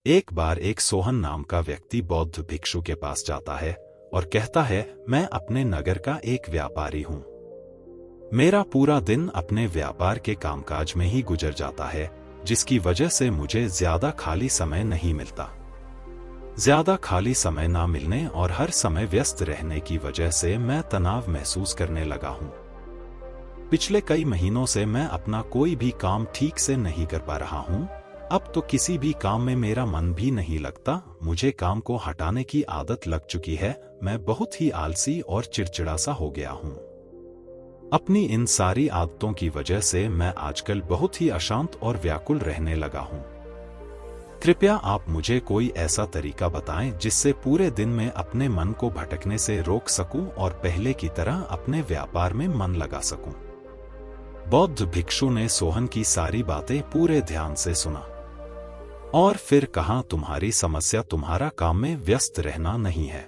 एक बार एक सोहन नाम का व्यक्ति बौद्ध भिक्षु के पास जाता है और कहता है, मैं अपने नगर का एक व्यापारी हूं। मेरा पूरा दिन अपने व्यापार के कामकाज में ही गुजर जाता है, जिसकी वजह से मुझे ज्यादा खाली समय नहीं मिलता। ज्यादा खाली समय ना मिलने और हर समय व्यस्त रहने की वजह से मैं तनाव महसूस करने लगा हूं। पिछले कई महीनों से मैं अपना कोई भी काम ठीक से नहीं कर पा रहा हूं। अब तो किसी भी काम में मेरा मन भी नहीं लगता। मुझे काम को हटाने की आदत लग चुकी है। मैं बहुत ही आलसी और चिड़चिड़ा सा हो गया हूं। अपनी इन सारी आदतों की वजह से मैं आजकल बहुत ही अशांत और व्याकुल रहने लगा हूं। कृपया आप मुझे कोई ऐसा तरीका बताएं जिससे पूरे दिन में अपने मन को भटकने से रोक सकूं और पहले की तरह अपने व्यापार में मन लगा सकूं। बौद्ध भिक्षु ने सोहन की सारी बातें पूरे ध्यान से सुना और फिर कहा, तुम्हारी समस्या तुम्हारा काम में व्यस्त रहना नहीं है,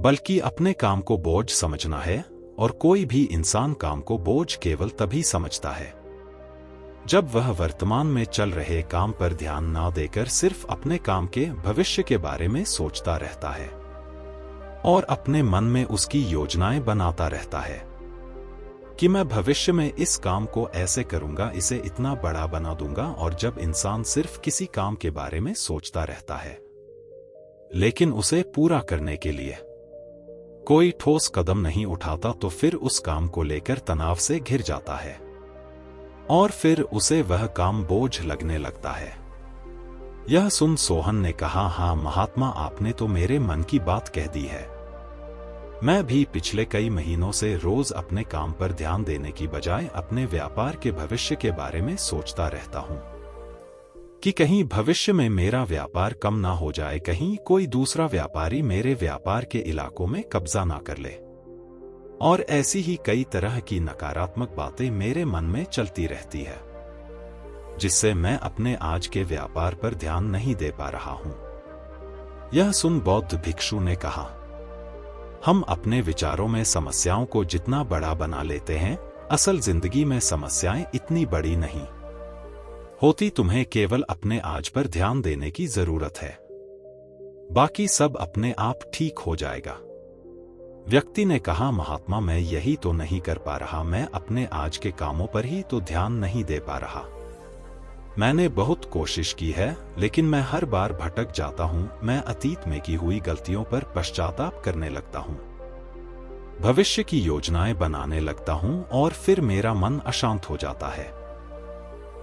बल्कि अपने काम को बोझ समझना है। और कोई भी इंसान काम को बोझ केवल तभी समझता है जब वह वर्तमान में चल रहे काम पर ध्यान ना देकर सिर्फ अपने काम के भविष्य के बारे में सोचता रहता है और अपने मन में उसकी योजनाएं बनाता रहता है कि मैं भविष्य में इस काम को ऐसे करूंगा, इसे इतना बड़ा बना दूंगा। और जब इंसान सिर्फ किसी काम के बारे में सोचता रहता है लेकिन उसे पूरा करने के लिए कोई ठोस कदम नहीं उठाता, तो फिर उस काम को लेकर तनाव से घिर जाता है और फिर उसे वह काम बोझ लगने लगता है। यह सुन सोहन ने कहा, हाँ महात्मा, आपने तो मेरे मन की बात कह दी है। मैं भी पिछले कई महीनों से रोज अपने काम पर ध्यान देने की बजाय अपने व्यापार के भविष्य के बारे में सोचता रहता हूं कि कहीं भविष्य में मेरा व्यापार कम ना हो जाए, कहीं कोई दूसरा व्यापारी मेरे व्यापार के इलाकों में कब्जा ना कर ले। और ऐसी ही कई तरह की नकारात्मक बातें मेरे मन में चलती रहती है, जिससे मैं अपने आज के व्यापार पर ध्यान नहीं दे पा रहा हूं। यह सुन बौद्ध भिक्षु ने कहा, हम अपने विचारों में समस्याओं को जितना बड़ा बना लेते हैं, असल जिंदगी में समस्याएं इतनी बड़ी नहीं होती। तुम्हें केवल अपने आज पर ध्यान देने की जरूरत है, बाकी सब अपने आप ठीक हो जाएगा। व्यक्ति ने कहा, महात्मा, मैं यही तो नहीं कर पा रहा। मैं अपने आज के कामों पर ही तो ध्यान नहीं दे पा रहा। मैंने बहुत कोशिश की है, लेकिन मैं हर बार भटक जाता हूं। मैं अतीत में की हुई गलतियों पर पश्चाताप करने लगता हूं, भविष्य की योजनाएं बनाने लगता हूं और फिर मेरा मन अशांत हो जाता है।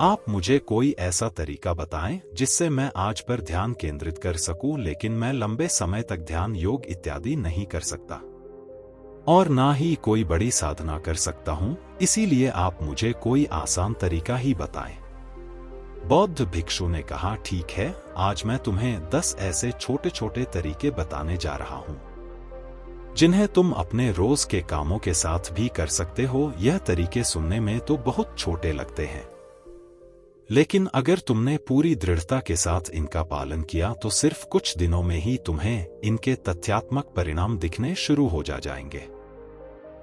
आप मुझे कोई ऐसा तरीका बताएं जिससे मैं आज पर ध्यान केंद्रित कर सकूं, लेकिन मैं लंबे समय तक ध्यान, योग इत्यादि नहीं कर सकता और ना ही कोई बड़ी साधना कर सकता हूं। इसीलिए आप मुझे कोई आसान तरीका ही बताएं। बौद्ध भिक्षु ने कहा, ठीक है, आज मैं तुम्हें 10 ऐसे छोटे छोटे तरीके बताने जा रहा हूं जिन्हें तुम अपने रोज के कामों के साथ भी कर सकते हो। यह तरीके सुनने में तो बहुत छोटे लगते हैं, लेकिन अगर तुमने पूरी दृढ़ता के साथ इनका पालन किया तो सिर्फ कुछ दिनों में ही तुम्हें इनके तथ्यात्मक परिणाम दिखने शुरू हो जाएंगे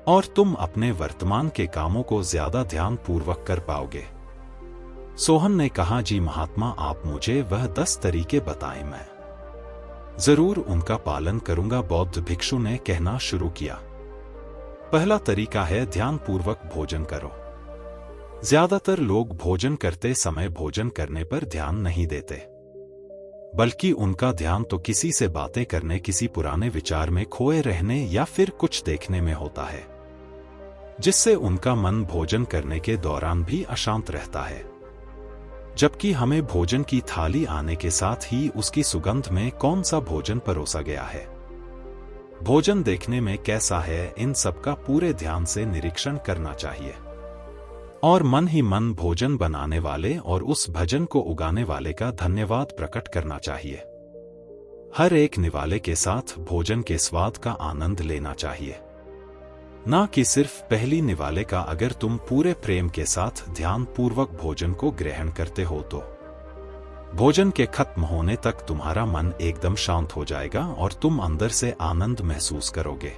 और तुम अपने वर्तमान के कामों को ज्यादा ध्यानपूर्वक कर पाओगे। सोहन ने कहा, जी महात्मा, आप मुझे वह 10 तरीके बताएं, मैं जरूर उनका पालन करूंगा। बौद्ध भिक्षु ने कहना शुरू किया, पहला तरीका है ध्यानपूर्वक भोजन करो। ज्यादातर लोग भोजन करते समय भोजन करने पर ध्यान नहीं देते, बल्कि उनका ध्यान तो किसी से बातें करने, किसी पुराने विचार में खोए रहने या फिर कुछ देखने में होता है, जिससे उनका मन भोजन करने के दौरान भी अशांत रहता है। जबकि हमें भोजन की थाली आने के साथ ही उसकी सुगंध में कौन सा भोजन परोसा गया है, भोजन देखने में कैसा है, इन सब का पूरे ध्यान से निरीक्षण करना चाहिए और मन ही मन भोजन बनाने वाले और उस भजन को उगाने वाले का धन्यवाद प्रकट करना चाहिए। हर एक निवाले के साथ भोजन के स्वाद का आनंद लेना चाहिए, ना कि सिर्फ पहली निवाले का। अगर तुम पूरे प्रेम के साथ ध्यान पूर्वक भोजन को ग्रहण करते हो तो भोजन के खत्म होने तक तुम्हारा मन एकदम शांत हो जाएगा और तुम अंदर से आनंद महसूस करोगे।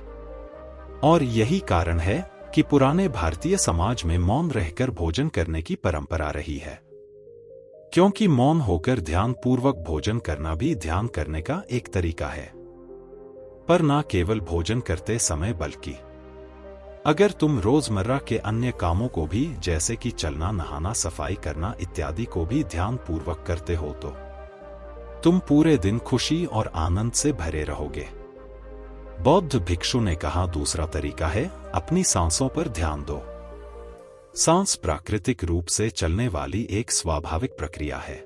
और यही कारण है कि पुराने भारतीय समाज में मौन रहकर भोजन करने की परंपरा रही है, क्योंकि मौन होकर ध्यानपूर्वक भोजन करना भी ध्यान करने का एक तरीका है। पर ना केवल भोजन करते समय बल्कि अगर तुम रोजमर्रा के अन्य कामों को भी, जैसे कि चलना, नहाना, सफाई करना इत्यादि को भी ध्यानपूर्वक करते हो तो तुम पूरे दिन खुशी और आनंद से भरे रहोगे। बौद्ध भिक्षु ने कहा, दूसरा तरीका है अपनी सांसों पर ध्यान दो। सांस प्राकृतिक रूप से चलने वाली एक स्वाभाविक प्रक्रिया है।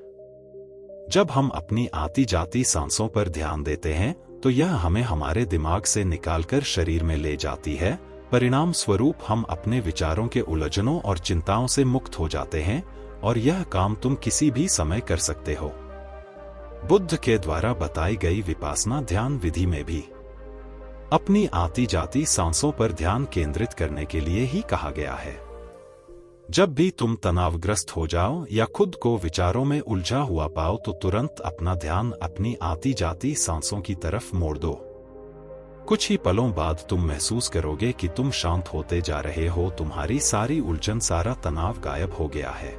जब हम अपनी आती जाती सांसों पर ध्यान देते हैं तो यह हमें हमारे दिमाग से निकालकर शरीर में ले जाती है। परिणाम स्वरूप हम अपने विचारों के उलझनों और चिंताओं से मुक्त हो जाते हैं और यह काम तुम किसी भी समय कर सकते हो। बुद्ध के द्वारा बताई गई विपासना ध्यान विधि में भी अपनी आती जाती सांसों पर ध्यान केंद्रित करने के लिए ही कहा गया है। जब भी तुम तनावग्रस्त हो जाओ या खुद को विचारों में उलझा हुआ पाओ तो तुरंत अपना ध्यान अपनी आती जाती सांसों की तरफ मोड़ दो। कुछ ही पलों बाद तुम महसूस करोगे कि तुम शांत होते जा रहे हो, तुम्हारी सारी उलझन, सारा तनाव गायब हो गया है।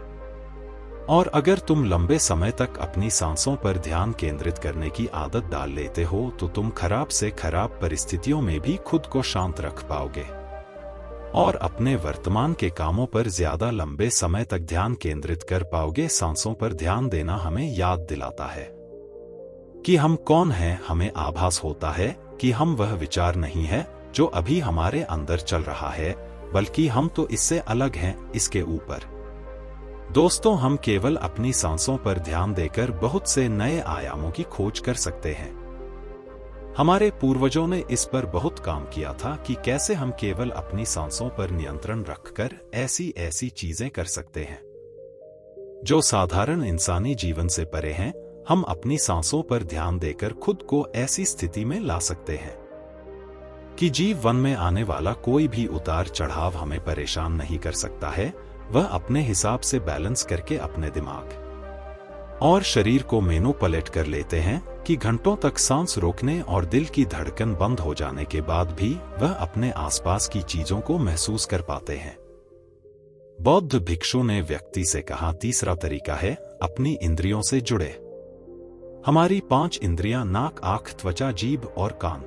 और अगर तुम लंबे समय तक अपनी सांसों पर ध्यान केंद्रित करने की आदत डाल लेते हो तो तुम खराब से खराब परिस्थितियों में भी खुद को शांत रख पाओगे और अपने वर्तमान के कामों पर ज्यादा लंबे समय तक ध्यान केंद्रित कर पाओगे। सांसों पर ध्यान देना हमें याद दिलाता है कि हम कौन हैं। हमें आभास होता है कि हम वह विचार नहीं है जो अभी हमारे अंदर चल रहा है, बल्कि हम तो इससे अलग हैं, इसके ऊपर। दोस्तों, हम केवल अपनी सांसों पर ध्यान देकर बहुत से नए आयामों की खोज कर सकते हैं। हमारे पूर्वजों ने इस पर बहुत काम किया था कि कैसे हम केवल अपनी सांसों पर नियंत्रण रखकर ऐसी ऐसी चीजें कर सकते हैं जो साधारण इंसानी जीवन से परे हैं। हम अपनी सांसों पर ध्यान देकर खुद को ऐसी स्थिति में ला सकते हैं कि जीवन में आने वाला कोई भी उतार चढ़ाव हमें परेशान नहीं कर सकता है। वह अपने हिसाब से बैलेंस करके अपने दिमाग और शरीर को मेनू पलट कर लेते हैं कि घंटों तक सांस रोकने और दिल की धड़कन बंद हो जाने के बाद भी वह अपने आसपास की चीजों को महसूस कर पाते हैं। बौद्ध भिक्षु ने व्यक्ति से कहा, तीसरा तरीका है अपनी इंद्रियों से जुड़े। हमारी 5 इंद्रियां नाक, आंख, त्वचा, जीभ और कान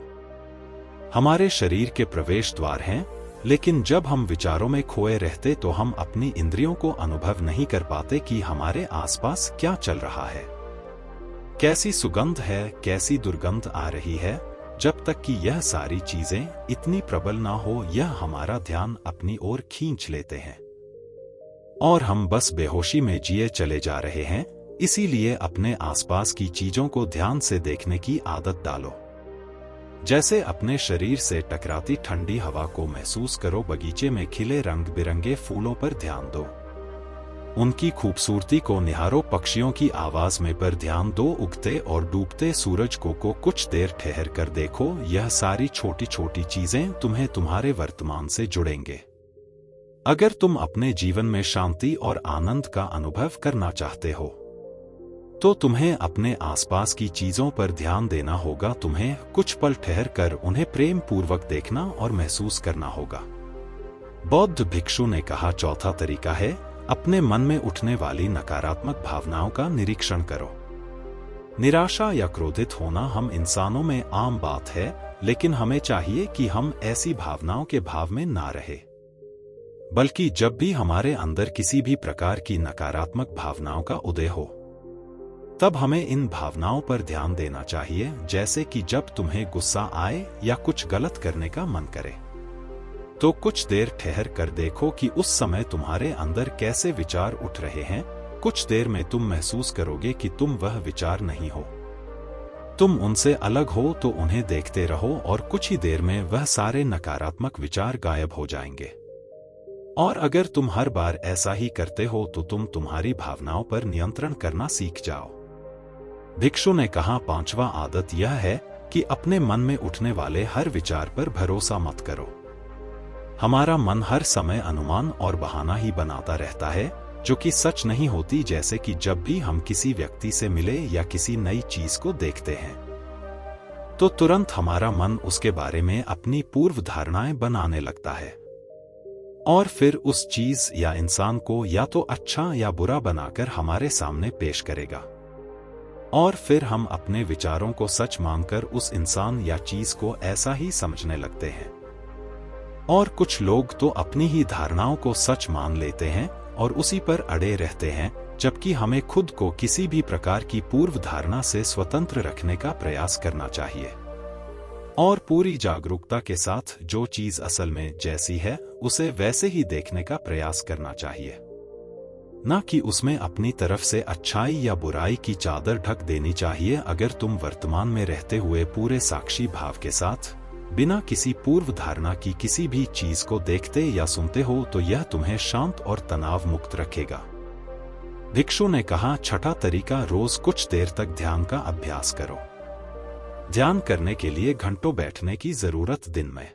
हमारे शरीर के प्रवेश द्वार हैं, लेकिन जब हम विचारों में खोए रहते तो हम अपनी इंद्रियों को अनुभव नहीं कर पाते कि हमारे आसपास क्या चल रहा है, कैसी सुगंध है, कैसी दुर्गंध आ रही है। जब तक कि यह सारी चीजें इतनी प्रबल ना हो, यह हमारा ध्यान अपनी ओर खींच लेते हैं और हम बस बेहोशी में जिए चले जा रहे हैं। इसीलिए अपने आसपास की चीजों को ध्यान से देखने की आदत डालो। जैसे अपने शरीर से टकराती ठंडी हवा को महसूस करो, बगीचे में खिले रंग बिरंगे फूलों पर ध्यान दो, उनकी खूबसूरती को निहारो, पक्षियों की आवाज में पर ध्यान दो, उगते और डूबते सूरज को कुछ देर ठहर कर देखो। यह सारी छोटी छोटी चीजें तुम्हें तुम्हारे वर्तमान से जुड़ेंगे। अगर तुम अपने जीवन में शांति और आनंद का अनुभव करना चाहते हो तो तुम्हें अपने आसपास की चीजों पर ध्यान देना होगा। तुम्हें कुछ पल ठहर कर उन्हें प्रेम पूर्वक देखना और महसूस करना होगा। बौद्ध भिक्षु ने कहा, चौथा तरीका है अपने मन में उठने वाली नकारात्मक भावनाओं का निरीक्षण करो। निराशा या क्रोधित होना हम इंसानों में आम बात है, लेकिन हमें चाहिए कि हम ऐसी भावनाओं के भाव में ना रहे, बल्कि जब भी हमारे अंदर किसी भी प्रकार की नकारात्मक भावनाओं का उदय हो तब हमें इन भावनाओं पर ध्यान देना चाहिए। जैसे कि जब तुम्हें गुस्सा आए या कुछ गलत करने का मन करे तो कुछ देर ठहर कर देखो कि उस समय तुम्हारे अंदर कैसे विचार उठ रहे हैं। कुछ देर में तुम महसूस करोगे कि तुम वह विचार नहीं हो, तुम उनसे अलग हो, तो उन्हें देखते रहो और कुछ ही देर में वह सारे नकारात्मक विचार गायब हो जाएंगे। और अगर तुम हर बार ऐसा ही करते हो तो तुम तुम्हारी भावनाओं पर नियंत्रण करना सीख जाओ। भिक्षु ने कहा, पांचवा आदत यह है कि अपने मन में उठने वाले हर विचार पर भरोसा मत करो। हमारा मन हर समय अनुमान और बहाना ही बनाता रहता है जो कि सच नहीं होती। जैसे कि जब भी हम किसी व्यक्ति से मिले या किसी नई चीज को देखते हैं तो तुरंत हमारा मन उसके बारे में अपनी पूर्व धारणाएं बनाने लगता है। और फिर उस चीज या इंसान को या तो अच्छा या बुरा बनाकर हमारे सामने पेश करेगा। और फिर हम अपने विचारों को सच मानकर उस इंसान या चीज को ऐसा ही समझने लगते हैं। और कुछ लोग तो अपनी ही धारणाओं को सच मान लेते हैं और उसी पर अड़े रहते हैं, जबकि हमें खुद को किसी भी प्रकार की पूर्व धारणा से स्वतंत्र रखने का प्रयास करना चाहिए और पूरी जागरूकता के साथ जो चीज असल में जैसी है उसे वैसे ही देखने का प्रयास करना चाहिए, न कि उसमें अपनी तरफ से अच्छाई या बुराई की चादर ढक देनी चाहिए। अगर तुम वर्तमान में रहते हुए पूरे साक्षी भाव के साथ बिना किसी पूर्व धारणा की किसी भी चीज को देखते या सुनते हो तो यह तुम्हें शांत और तनाव मुक्त रखेगा। भिक्षु ने कहा, छठा तरीका, रोज कुछ देर तक ध्यान का अभ्यास करो। ध्यान करने के लिए घंटों बैठने की जरूरत दिन में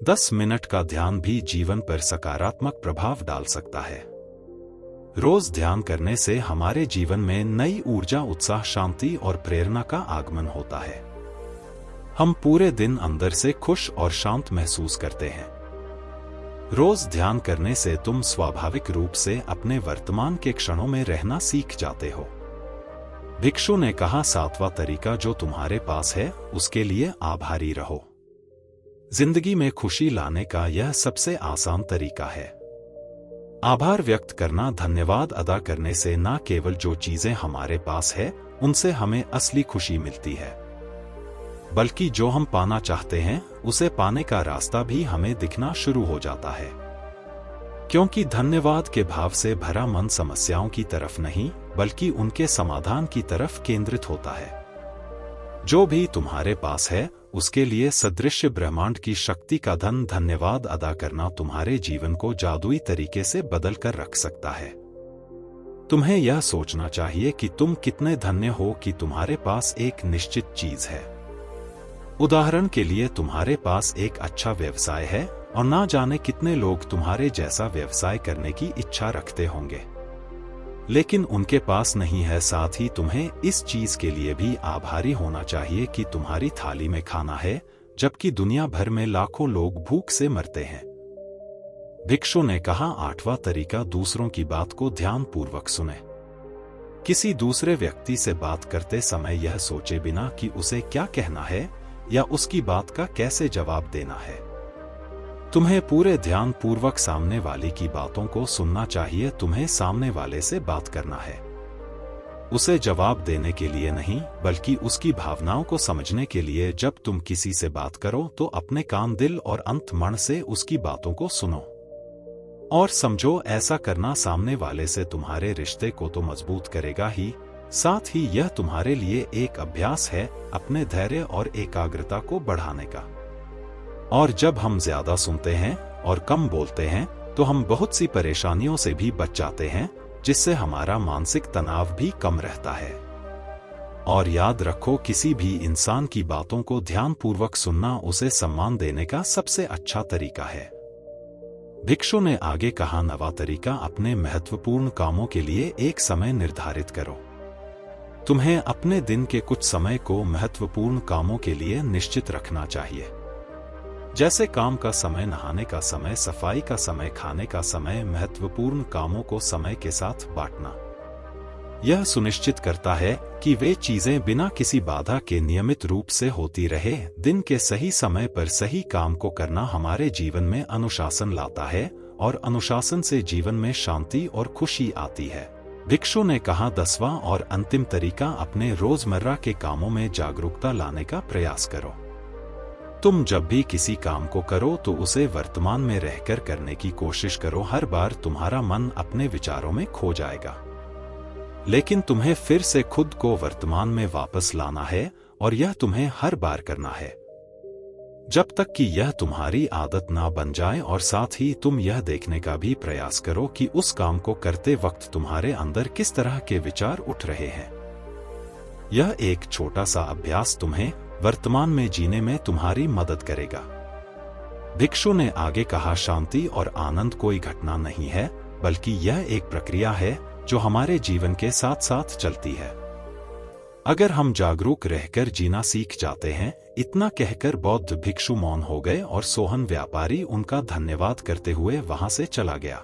10 मिनट का ध्यान भी जीवन पर सकारात्मक प्रभाव डाल सकता है। रोज ध्यान करने से हमारे जीवन में नई ऊर्जा, उत्साह, शांति और प्रेरणा का आगमन होता है। हम पूरे दिन अंदर से खुश और शांत महसूस करते हैं। रोज ध्यान करने से तुम स्वाभाविक रूप से अपने वर्तमान के क्षणों में रहना सीख जाते हो। भिक्षु ने कहा, सातवां तरीका, जो तुम्हारे पास है उसके लिए आभारी रहो। जिंदगी में खुशी लाने का यह सबसे आसान तरीका है। आभार व्यक्त करना, धन्यवाद अदा करने से न केवल जो चीजें हमारे पास है उनसे हमें असली खुशी मिलती है, बल्कि जो हम पाना चाहते हैं उसे पाने का रास्ता भी हमें दिखना शुरू हो जाता है। क्योंकि धन्यवाद के भाव से भरा मन समस्याओं की तरफ नहीं बल्कि उनके समाधान की तरफ केंद्रित होता है। जो भी तुम्हारे पास है उसके लिए सदृश्य ब्रह्मांड की शक्ति का धन्यवाद अदा करना तुम्हारे जीवन को जादुई तरीके से बदल कर रख सकता है। तुम्हें यह सोचना चाहिए कि तुम कितने धन्य हो कि तुम्हारे पास एक निश्चित चीज है। उदाहरण के लिए, तुम्हारे पास एक अच्छा व्यवसाय है और ना जाने कितने लोग तुम्हारे जैसा व्यवसाय करने की इच्छा रखते होंगे, लेकिन उनके पास नहीं है। साथ ही तुम्हें इस चीज के लिए भी आभारी होना चाहिए कि तुम्हारी थाली में खाना है, जबकि दुनिया भर में लाखों लोग भूख से मरते हैं। भिक्षु ने कहा, आठवां तरीका, दूसरों की बात को ध्यानपूर्वक सुने। किसी दूसरे व्यक्ति से बात करते समय यह सोचे बिना कि उसे क्या कहना है या उसकी बात का कैसे जवाब देना है। तुम्हें पूरे ध्यान पूर्वक सामने वाले की बातों को सुनना चाहिए। तुम्हें सामने वाले से बात करना है, उसे जवाब देने के लिए नहीं बल्कि उसकी भावनाओं को समझने के लिए। जब तुम किसी से बात करो तो अपने कान, दिल और अंत मन से उसकी बातों को सुनो और समझो। ऐसा करना सामने वाले से तुम्हारे रिश्ते को तो मजबूत करेगा ही, साथ ही यह तुम्हारे लिए एक अभ्यास है अपने धैर्य और एकाग्रता को बढ़ाने का। और जब हम ज्यादा सुनते हैं और कम बोलते हैं तो हम बहुत सी परेशानियों से भी बच जाते हैं, जिससे हमारा मानसिक तनाव भी कम रहता है। और याद रखो, किसी भी इंसान की बातों को ध्यानपूर्वक सुनना उसे सम्मान देने का सबसे अच्छा तरीका है। भिक्षु ने आगे कहा, नवा तरीका, अपने महत्वपूर्ण कामों के लिए एक समय निर्धारित करो। तुम्हें अपने दिन के कुछ समय को महत्वपूर्ण कामों के लिए निश्चित रखना चाहिए, जैसे काम का समय, नहाने का समय, सफाई का समय, खाने का समय। महत्वपूर्ण कामों को समय के साथ बांटना यह सुनिश्चित करता है कि वे चीजें बिना किसी बाधा के नियमित रूप से होती रहे। दिन के सही समय पर सही काम को करना हमारे जीवन में अनुशासन लाता है और अनुशासन से जीवन में शांति और खुशी आती है। भिक्षु ने कहा, 10वां और अंतिम तरीका, अपने रोजमर्रा के कामों में जागरूकता लाने का प्रयास करो। तुम जब भी किसी काम को करो तो उसे वर्तमान में रहकर करने की कोशिश करो। हर बार तुम्हारा मन अपने विचारों में खो जाएगा, लेकिन तुम्हें फिर से खुद को वर्तमान में वापस लाना है और यह तुम्हें हर बार करना है जब तक कि यह तुम्हारी आदत ना बन जाए। और साथ ही तुम यह देखने का भी प्रयास करो कि उस काम को करते वक्त तुम्हारे अंदर किस तरह के विचार उठ रहे हैं। यह एक छोटा सा अभ्यास तुम्हें वर्तमान में जीने में तुम्हारी मदद करेगा। भिक्षु ने आगे कहा, शांति और आनंद कोई घटना नहीं है, बल्कि यह एक प्रक्रिया है जो हमारे जीवन के साथ साथ चलती है। अगर हम जागरूक रहकर जीना सीख जाते हैं। इतना कहकर बौद्ध भिक्षु मौन हो गए और सोहन व्यापारी उनका धन्यवाद करते हुए वहां से चला गया।